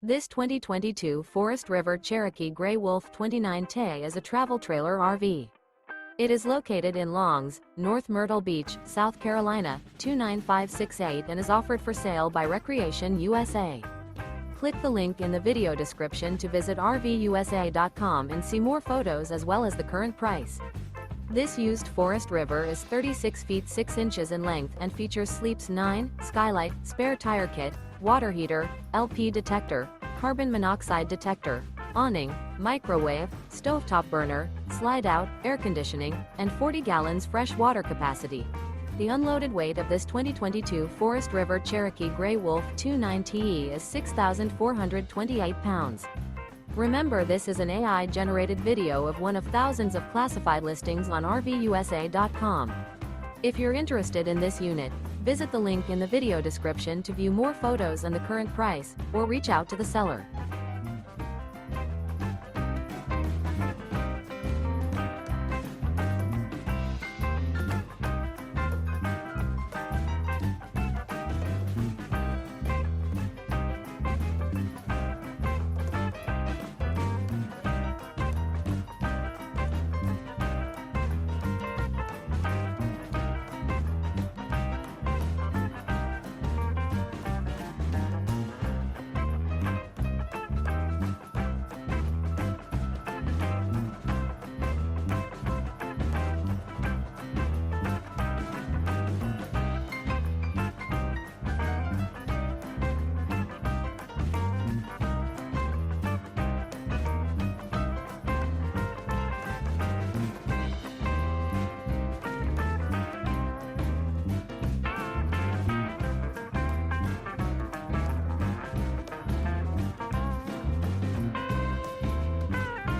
This 2022 Forest River Cherokee Gray Wolf 29T is a travel trailer RV. It is located in Longs, North Myrtle Beach, South Carolina, 29568 and is offered for sale by Recreation USA. Click the link in the video description to visit RVUSA.com and see more photos as well as the current price. This used Forest River is 36 feet 6 inches in length and features Sleeps 9, skylight, spare tire kit, water heater, LP detector, carbon monoxide detector, awning, microwave, stovetop burner, slide-out, air conditioning, and 40 gallons fresh water capacity. The unloaded weight of this 2022 Forest River Cherokee Gray Wolf 29Te is 6,428 pounds. Remember, this is an AI-generated video of one of thousands of classified listings on RVUSA.com. If you're interested in this unit, visit the link in the video description to view more photos and the current price, or reach out to the seller.